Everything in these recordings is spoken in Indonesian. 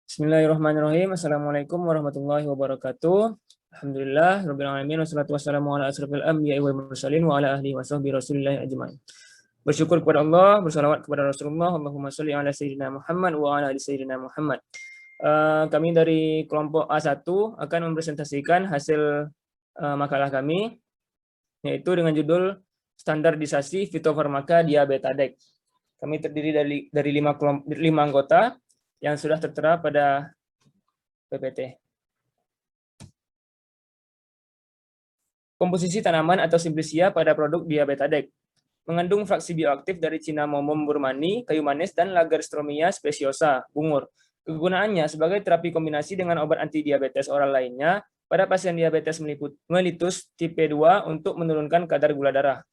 Bismillahirrahmanirrahim. Assalamualaikum warahmatullahi wabarakatuh. Alhamdulillah rabbil alamin wassalatu wassalamu ala asrofil anbiya'i wal mursalin wa ala ahlihi wa sahbihi rasulillahi ajmain. Bersyukur kepada Allah, bersalawat kepada Rasulullah, Allahumma sholli ala sayyidina Muhammad wa ala ali sayyidina Muhammad. Kami dari kelompok A1 akan mempresentasikan hasil makalah kami, yaitu dengan judul Standarisasi Fitofarmaka Diabetadek. Kami terdiri dari 5 anggota yang sudah tertera pada PPT. Komposisi tanaman atau Simplicia pada produk Diabetadek. Mengandung fraksi bioaktif dari Cinnamomum burmani, kayu manis, dan Lagerstromia speciosa, bungur. Kegunaannya sebagai terapi kombinasi dengan obat anti-diabetes oral lainnya pada pasien diabetes mellitus tipe 2 untuk menurunkan kadar gula darah.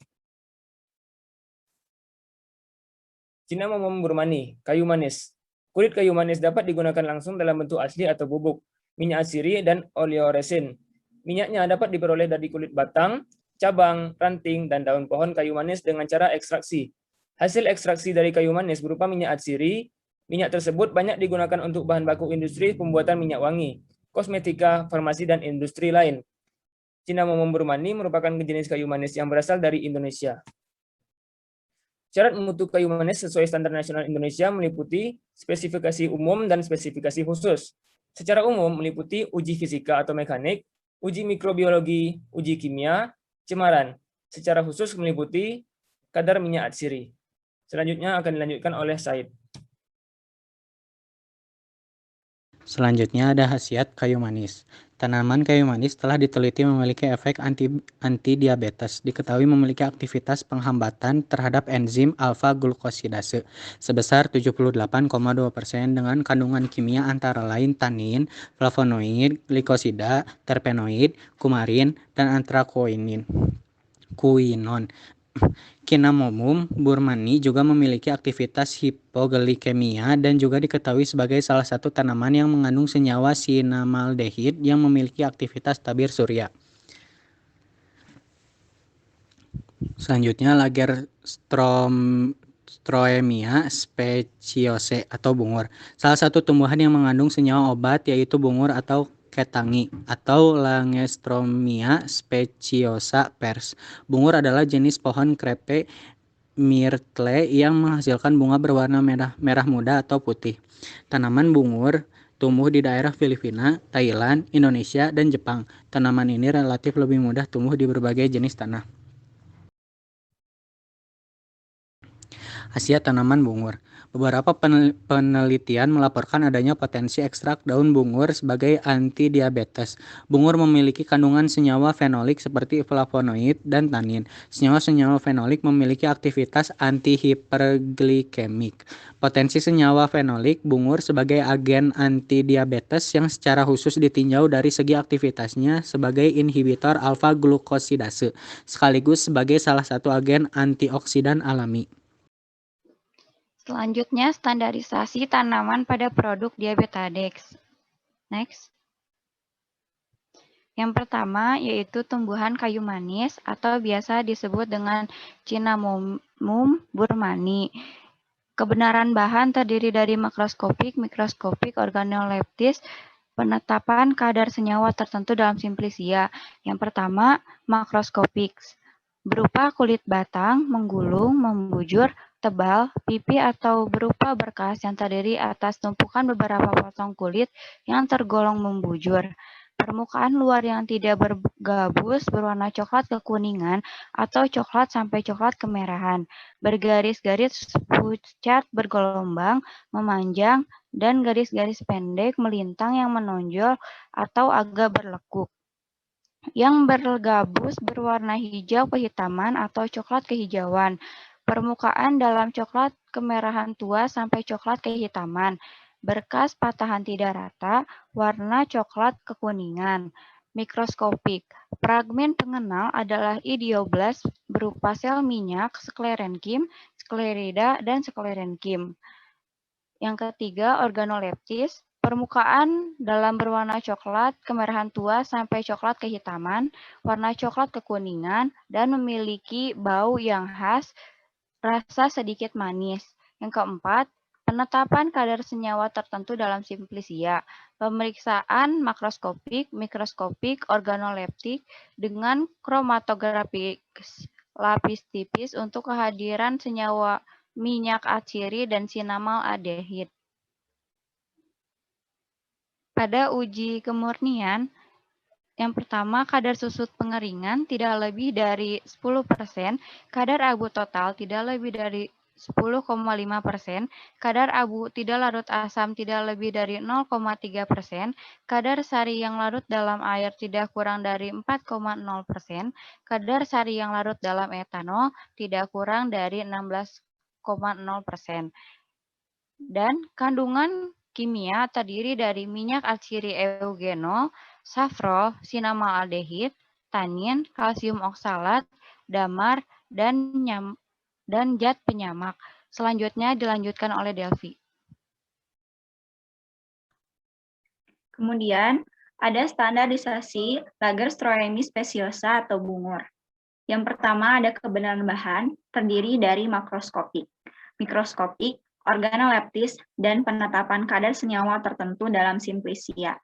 Cinnamomum burmani, kayu manis. Kulit kayu manis dapat digunakan langsung dalam bentuk asli atau bubuk, minyak atsiri, dan oleoresin. Minyaknya dapat diperoleh dari kulit batang, cabang, ranting, dan daun pohon kayu manis dengan cara ekstraksi. Hasil ekstraksi dari kayu manis berupa minyak atsiri. Minyak tersebut banyak digunakan untuk bahan baku industri pembuatan minyak wangi, kosmetika, farmasi, dan industri lain. Cinnamomum burmani merupakan jenis kayu manis yang berasal dari Indonesia. Syarat mutu kayu manis sesuai standar nasional Indonesia meliputi spesifikasi umum dan spesifikasi khusus. Secara umum meliputi uji fisika atau mekanik, uji mikrobiologi, uji kimia, cemaran. Secara khusus meliputi kadar minyak atsiri. Selanjutnya akan dilanjutkan oleh Said. Selanjutnya ada khasiat kayu manis. Tanaman kayu manis telah diteliti memiliki efek anti-diabetes. Diketahui memiliki aktivitas penghambatan terhadap enzim alfa-glukosidase sebesar 78,2% dengan kandungan kimia antara lain tanin, flavonoid, glikosida, terpenoid, kumarin, dan anthraquinone. Cinnamomum burmani juga memiliki aktivitas hipoglikemia dan juga diketahui sebagai salah satu tanaman yang mengandung senyawa sinamaldehid yang memiliki aktivitas tabir surya. Selanjutnya Lagerstroemia speciosa atau bungur. Salah satu tumbuhan yang mengandung senyawa obat yaitu bungur atau ketangi atau Lagerstroemia speciosa pers. Bungur adalah jenis pohon krepe myrtle yang menghasilkan bunga berwarna merah muda atau putih. Tanaman bungur tumbuh di daerah Filipina, Thailand, Indonesia, dan Jepang. Tanaman ini relatif lebih mudah tumbuh di berbagai jenis tanah. Khasiat tanaman bungur. Beberapa penelitian melaporkan adanya potensi ekstrak daun bungur sebagai anti-diabetes. Bungur memiliki kandungan senyawa fenolik seperti flavonoid dan tanin. Senyawa-senyawa fenolik memiliki aktivitas anti-hiperglikemik. Potensi senyawa fenolik bungur sebagai agen anti-diabetes yang secara khusus ditinjau dari segi aktivitasnya sebagai inhibitor alfa-glukosidase, sekaligus sebagai salah satu agen antioksidan alami. Selanjutnya, standarisasi tanaman pada produk Diabetadek. Next. Yang pertama yaitu tumbuhan kayu manis atau biasa disebut dengan Cinnamomum burmani. Kebenaran bahan terdiri dari mikroskopik organoleptis, penetapan kadar senyawa tertentu dalam Simplicia. Yang pertama, makroskopik, berupa kulit batang, menggulung, membujur, tebal, pipi atau berupa berkas yang terdiri atas tumpukan beberapa potong kulit yang tergolong membujur. Permukaan luar yang tidak bergabus berwarna coklat kekuningan atau coklat sampai coklat kemerahan, bergaris-garis pucat bergelombang, memanjang, dan garis-garis pendek melintang yang menonjol atau agak berlekuk. Yang bergabus berwarna hijau kehitaman atau coklat kehijauan. Permukaan dalam coklat kemerahan tua sampai coklat kehitaman. Berkas patahan tidak rata, warna coklat kekuningan. Mikroskopik. Fragmen pengenal adalah idioblast berupa sel minyak, sklerenkim, sklerida, dan sklerenkim. Yang ketiga, organoleptis. Permukaan dalam berwarna coklat kemerahan tua sampai coklat kehitaman, warna coklat kekuningan, dan memiliki bau yang khas, rasa sedikit manis. Yang keempat, Penetapan kadar senyawa tertentu dalam simplisia. Pemeriksaan makroskopik, mikroskopik, organoleptik dengan kromatografi lapis tipis untuk kehadiran senyawa minyak atsiri dan sinamal aldehid. Pada uji kemurnian, yang pertama, kadar susut pengeringan tidak lebih dari 10%, kadar abu total tidak lebih dari 10,5%, kadar abu tidak larut asam tidak lebih dari 0,3%, kadar sari yang larut dalam air tidak kurang dari 4,0%, kadar sari yang larut dalam etanol tidak kurang dari 16,0%. Dan kandungan kimia terdiri dari minyak atsiri eugenol, safrol, sinamaldehid, tanin, kalsium oksalat, damar, dan zat penyamak. Selanjutnya dilanjutkan oleh Delphi. Kemudian, ada standarisasi Lagerstroemi speciosa atau bungur. Yang pertama ada kebenaran bahan terdiri dari makroskopik, mikroskopik, organoleptis, dan penetapan kadar senyawa tertentu dalam simplisia.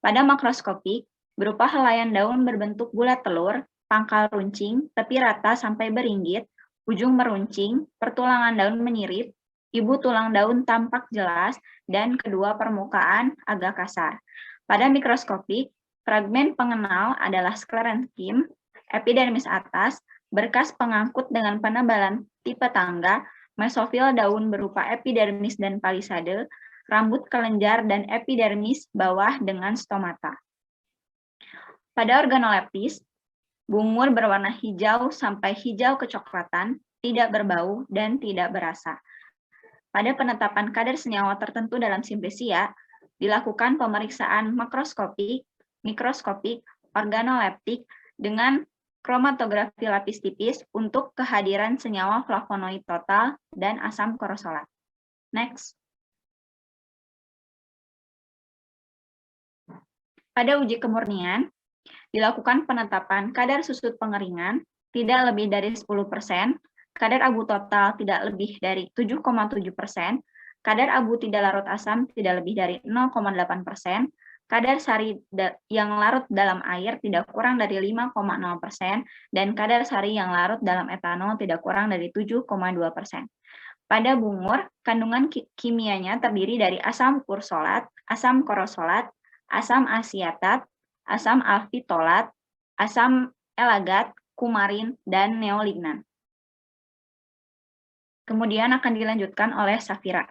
Pada makroskopik, berupa helaian daun berbentuk bulat telur, pangkal runcing, tepi rata sampai beringgit, ujung meruncing, pertulangan daun menyirip, ibu tulang daun tampak jelas, dan kedua permukaan agak kasar. Pada mikroskopik, fragmen pengenal adalah sklerenkim, epidermis atas, berkas pengangkut dengan penebalan tipe tangga, mesofil daun berupa epidermis dan palisade, rambut kelenjar dan epidermis bawah dengan stomata. Pada organoleptis, bungur berwarna hijau sampai hijau kecoklatan, tidak berbau dan tidak berasa. Pada penetapan kadar senyawa tertentu dalam simplisia, dilakukan pemeriksaan makroskopik, mikroskopik, organoleptik dengan kromatografi lapis tipis untuk kehadiran senyawa flavonoid total dan asam korosolat. Next. Pada uji kemurnian, dilakukan penetapan kadar susut pengeringan tidak lebih dari 10%, kadar abu total tidak lebih dari 7,7%, kadar abu tidak larut asam tidak lebih dari 0,8%, kadar sari yang larut dalam air tidak kurang dari 5,0%, dan kadar sari yang larut dalam etanol tidak kurang dari 7,2%. Pada bungur, kandungan kimianya terdiri dari asam ursolat, asam korosolat, asam asiatat, asam alfitolat, asam elagat, kumarin, dan neolignan. Kemudian akan dilanjutkan oleh Safira.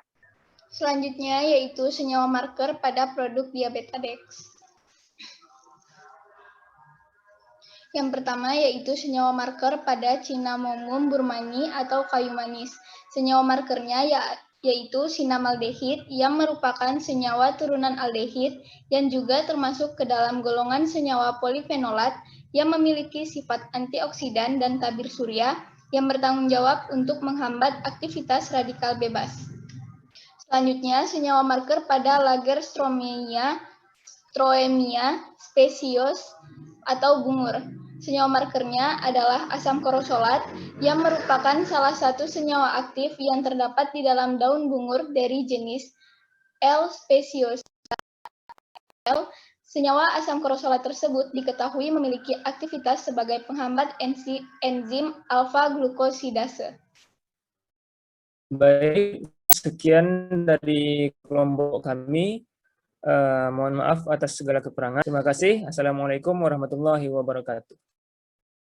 Selanjutnya yaitu senyawa marker pada produk Diabetes. Yang pertama yaitu senyawa marker pada Cinnamomum burmani atau kayu manis. Senyawa markernya yaitu sinamaldehid yang merupakan senyawa turunan aldehid yang juga termasuk ke dalam golongan senyawa polifenolat yang memiliki sifat antioksidan dan tabir surya yang bertanggung jawab untuk menghambat aktivitas radikal bebas. Selanjutnya, senyawa marker pada Lagerstroemia species atau bungur. Senyawa markernya adalah asam korosolat yang merupakan salah satu senyawa aktif yang terdapat di dalam daun bungur dari jenis L. species. Senyawa asam korosolat tersebut diketahui memiliki aktivitas sebagai penghambat enzim alfa-glukosidase. Baik, sekian dari kelompok kami. Mohon maaf atas segala kekurangan. Terima kasih. Assalamualaikum warahmatullahi wabarakatuh.